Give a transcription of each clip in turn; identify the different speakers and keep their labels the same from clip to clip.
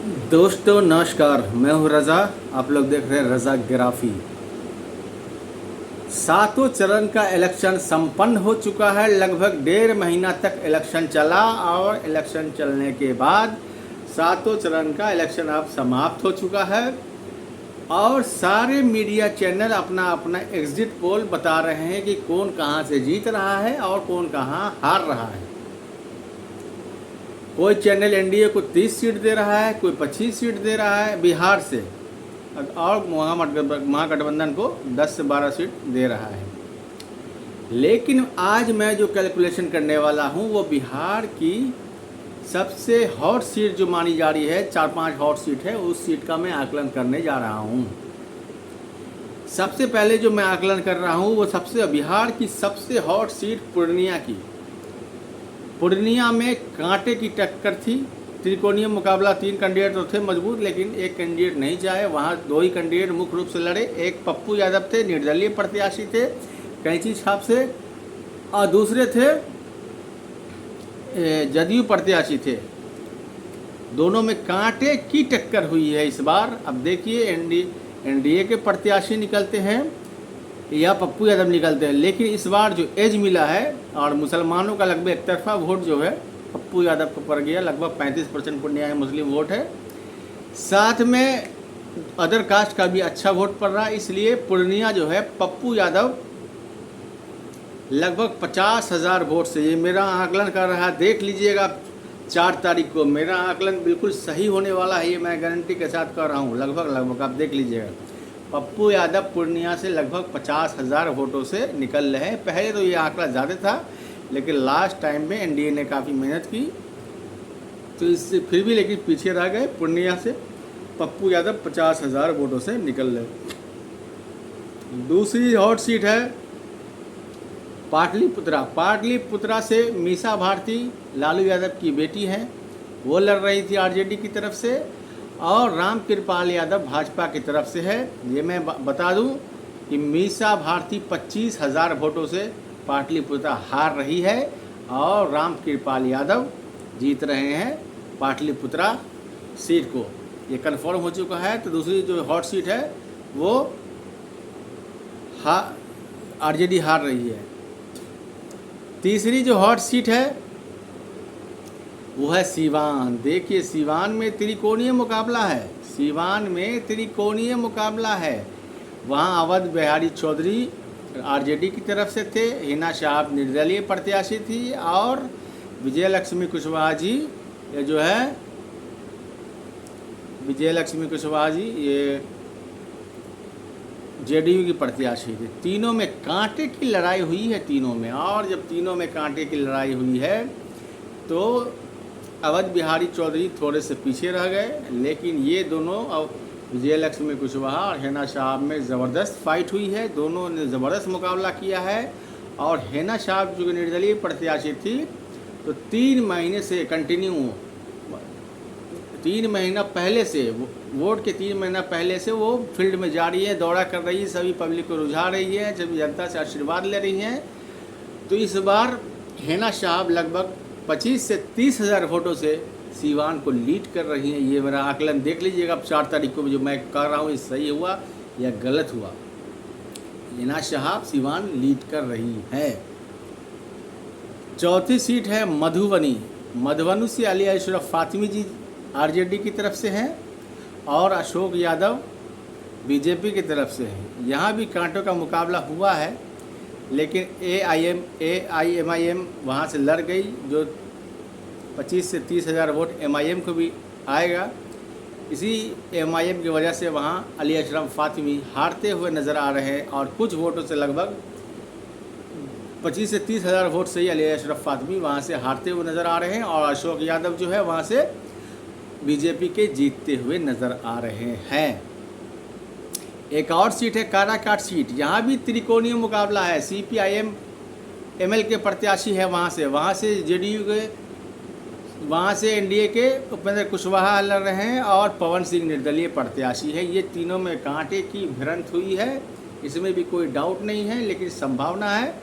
Speaker 1: दोस्तों नमस्कार, मैं हूं रज़ा। आप लोग देख रहे हैं रज़ा ग्राफी। सातों चरण का इलेक्शन संपन्न हो चुका है। लगभग 1.5 महीना तक इलेक्शन चला और इलेक्शन चलने के बाद सातों चरण का इलेक्शन अब समाप्त हो चुका है और सारे मीडिया चैनल अपना अपना एग्जिट पोल बता रहे हैं कि कौन कहां से जीत रहा है और कौन कहां हार रहा है। कोई चैनल एनडीए को 30 सीट दे रहा है, कोई 25 सीट दे रहा है बिहार से, और महागठबंधन को 10 से 12 सीट दे रहा है। लेकिन आज मैं जो कैलकुलेशन करने वाला हूं वो बिहार की सबसे हॉट सीट जो मानी जा रही है, 4-5 हॉट सीट है, उस सीट का मैं आकलन करने जा रहा हूं। सबसे पहले जो मैं आकलन कर रहा हूं वो बिहार की सबसे हॉट सीट पूर्णिया की। पूर्णिया में कांटे की टक्कर थी, त्रिकोणीय मुकाबला। 3 कैंडिडेट तो थे मजबूत, लेकिन एक कैंडिडेट नहीं चाहे। वहाँ 2 ही कैंडिडेट मुख्य रूप से लड़े। एक पप्पू यादव थे, निर्दलीय प्रत्याशी थे कैंची छाप से, और दूसरे थे जदयू प्रत्याशी थे। दोनों में कांटे की टक्कर हुई है इस बार। अब देखिए एनडीए के प्रत्याशी निकलते हैं या पप्पू यादव निकलते हैं, लेकिन इस बार जो एज मिला है और मुसलमानों का लगभग एक तरफा वोट जो है पप्पू यादव को पड़ गया। लगभग 35% पूर्णिया में मुस्लिम वोट है, साथ में अदर कास्ट का भी अच्छा वोट पड़ रहा है। इसलिए पूर्णिया जो है पप्पू यादव लगभग 50,000 वोट से, ये मेरा आकलन कर रहा है। देख लीजिएगा 4 तारीख को मेरा आकलन बिल्कुल सही होने वाला है, ये मैं गारंटी के साथ कर रहा हूँ। लगभग आप देख लीजिएगा, पप्पू यादव पूर्णिया से लगभग 50,000 वोटों से निकल रहे हैं। पहले तो ये आंकड़ा ज़्यादा था, लेकिन लास्ट टाइम में एनडीए ने काफ़ी मेहनत की तो इससे फिर भी लेकिन पीछे रह गए। पूर्णिया से पप्पू यादव 50,000 वोटों से निकल रहे। दूसरी हॉट सीट है पाटलिपुत्रा। पाटलिपुत्रा से मीसा भारती लालू यादव की बेटी हैं, वो लड़ रही थी आरजेडी की तरफ से, और राम कृपाल यादव भाजपा की तरफ से है। ये मैं बता दूं कि मीसा भारती 25,000 वोटों से पाटलिपुत्रा हार रही है और राम कृपाल यादव जीत रहे हैं पाटलिपुत्रा सीट को। ये कन्फर्म हो चुका है। तो दूसरी जो हॉट सीट है वो आरजेडी हार रही है। तीसरी जो हॉट सीट है वो है सीवान। देखिए सीवान में त्रिकोणीय मुकाबला है। सीवान में त्रिकोणीय मुकाबला है। वहाँ अवध बिहारी चौधरी आरजेडी की तरफ से थे, हिना शाह निर्दलीय प्रत्याशी थी, और विजयलक्ष्मी कुशवाहा जी ये जो है विजयलक्ष्मी कुशवाहा जी ये जेडीयू की प्रत्याशी थी। तीनों में कांटे की लड़ाई हुई है तीनों में, और जब तीनों में कांटे की लड़ाई हुई है तो अवध बिहारी चौधरी थोड़े से पीछे रह गए, लेकिन ये दोनों विजयलक्ष्मी कुशवाहा और हेना शाह में ज़बरदस्त फाइट हुई है। दोनों ने ज़बरदस्त मुकाबला किया है, और हेना शाह जो निर्दलीय प्रत्याशी थी तो 3 महीने से कंटिन्यू 3 महीना पहले से वोट के 3 महीना पहले से वो फील्ड में जा रही है, दौरा कर रही है, सभी पब्लिक को रुझा रही है, सभी जनता से आशीर्वाद ले रही हैं। तो इस बार हेना शाह लगभग 25 से 30,000 वोटों से सीवान को लीड कर रही हैं। ये मेरा आकलन देख लीजिएगा। अब 4 तारीख को जो मैं कर रहा हूँ ये सही हुआ या गलत हुआ। हेना शाह सीवान लीड कर रही है। चौथी सीट है मधुबनी। मधुबनी से आलिया अशरफ फातिमी जी आरजेडी की तरफ से हैं, और अशोक यादव बीजेपी की तरफ से हैं। यहाँ भी कांटों का मुकाबला हुआ है, लेकिन एआईएमआईएम वहाँ से लड़ गई, जो 25 से 30,000 वोट एमआईएम को भी आएगा। इसी एमआईएम की वजह से वहाँ अली अशरफ फातिमी हारते हुए नज़र आ रहे हैं, और कुछ वोटों से लगभग 25 से 30,000 वोट से ही अली अशरफ फातिमी वहाँ से हारते हुए नज़र आ रहे हैं, और अशोक यादव जो है वहाँ से बीजेपी के जीतते हुए नज़र आ रहे हैं। एक और सीट है काराकाट सीट। यहाँ भी त्रिकोणीय मुकाबला है। सीपीआईएम एमएल के प्रत्याशी है वहाँ से जेडीयू के, वहाँ से एनडीए के उपेंद्र कुशवाहा लड़ रहे हैं, और पवन सिंह निर्दलीय प्रत्याशी है। ये तीनों में कांटे की भिड़ंत हुई है, इसमें भी कोई डाउट नहीं है, लेकिन संभावना है,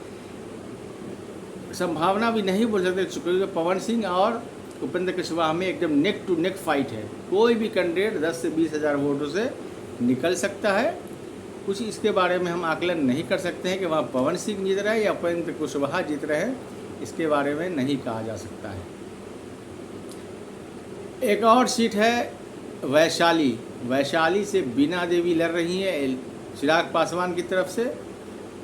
Speaker 1: संभावना भी नहीं बोल सकते, क्योंकि पवन सिंह और उपेंद्र कुशवाहा में एकदम नेक टू नेक फाइट है। कोई भी कैंडिडेट 10 से 20 हज़ार वोटों से निकल सकता है। कुछ इसके बारे में हम आकलन नहीं कर सकते हैं कि वहाँ पवन सिंह जीत रहे हैं या उपेंद्र कुशवाहा जीत रहे हैं, इसके बारे में नहीं कहा जा सकता है। एक और सीट है वैशाली। वैशाली से बीना देवी लड़ रही हैं चिराग पासवान की तरफ से,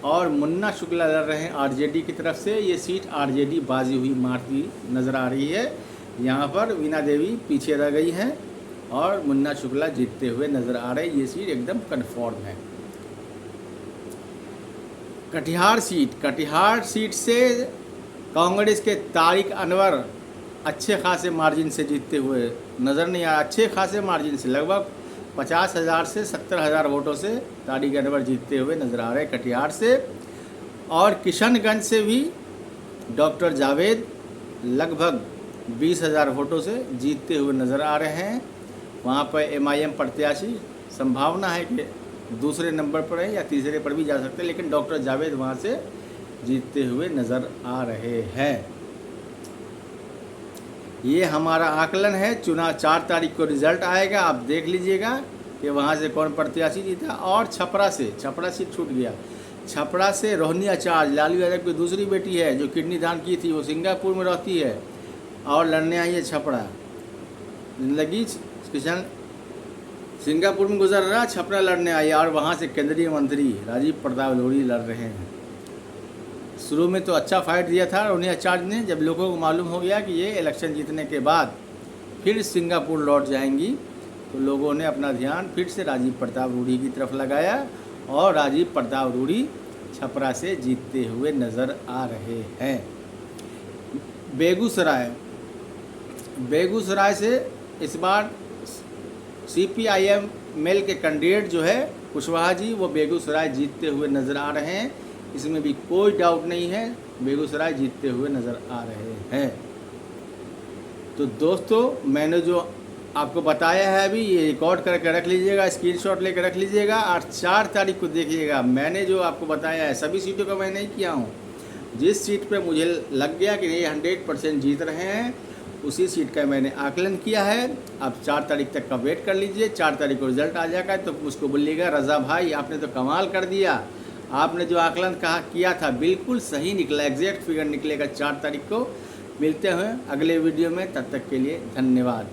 Speaker 1: और मुन्ना शुक्ला लड़ रहे हैं आरजेडी की तरफ से। ये सीट आरजेडी बाजी हुई मारती नज़र आ रही है। यहाँ पर बीना देवी पीछे रह गई हैं और मुन्ना शुक्ला जीतते हुए नज़र आ रहे हैं। ये सीट एकदम कन्फर्म है। कटिहार सीट से कांग्रेस के तारिक अनवर अच्छे खासे मार्जिन से जीतते हुए नज़र नहीं आया। अच्छे खासे मार्जिन से लगभग 50,000 से 70,000 वोटों से तारिक अनवर जीतते हुए नज़र आ रहे हैं कटिहार से। और किशनगंज से भी डॉक्टर जावेद लगभग 20,000 वोटों से जीतते हुए नज़र आ रहे हैं। वहाँ पर MIM प्रत्याशी संभावना है कि दूसरे नंबर पर है या तीसरे पर भी जा सकते हैं, लेकिन डॉक्टर जावेद वहाँ से जीतते हुए नज़र आ रहे हैं। ये हमारा आकलन है। चुनाव 4 तारीख को रिज़ल्ट आएगा, आप देख लीजिएगा कि वहाँ से कौन प्रत्याशी जीता। और छपरा सीट छूट गया। छपरा से रोहिणी आचार्य, लालू यादव की दूसरी बेटी है जो किडनी दान की थी, वो सिंगापुर में रहती है और लड़ने आई है छपरा। जिंदगी किशन सिंगापुर में गुजर रहा, छपरा लड़ने आई और वहाँ से केंद्रीय मंत्री राजीव प्रताप रूडी लड़ रहे हैं। शुरू में तो अच्छा फाइट दिया था रोहिणी आचार्य ने। जब लोगों को मालूम हो गया कि ये इलेक्शन जीतने के बाद फिर सिंगापुर लौट जाएंगी, तो लोगों ने अपना ध्यान फिर से राजीव प्रताप रूडी की तरफ लगाया और राजीव प्रताप रूडी छपरा से जीतते हुए नज़र आ रहे हैं। बेगूसराय से इस बार CPIM मेल के कैंडिडेट जो है कुशवाहा जी, वो बेगूसराय जीतते हुए नज़र आ रहे हैं। इसमें भी कोई डाउट नहीं है, बेगूसराय जीतते हुए नज़र आ रहे हैं। तो दोस्तों, मैंने जो आपको बताया है अभी, ये रिकॉर्ड करके रख लीजिएगा, स्क्रीनशॉट लेकर रख लीजिएगा और 4 तारीख को देखिएगा। मैंने जो आपको बताया है सभी सीटों का मैं नहीं किया हूँ। जिस सीट पे मुझे लग गया कि ये 100% जीत रहे हैं, उसी सीट का मैंने आकलन किया है। अब 4 तारीख तक का वेट कर लीजिए। 4 तारीख को रिजल्ट आ जाएगा तो उसको बोलिएगा, रज़ा भाई आपने तो कमाल कर दिया, आपने जो आकलन किया था बिल्कुल सही निकला, एग्जैक्ट फिगर निकलेगा। 4 तारीख को मिलते हैं अगले वीडियो में, तब तक के लिए धन्यवाद।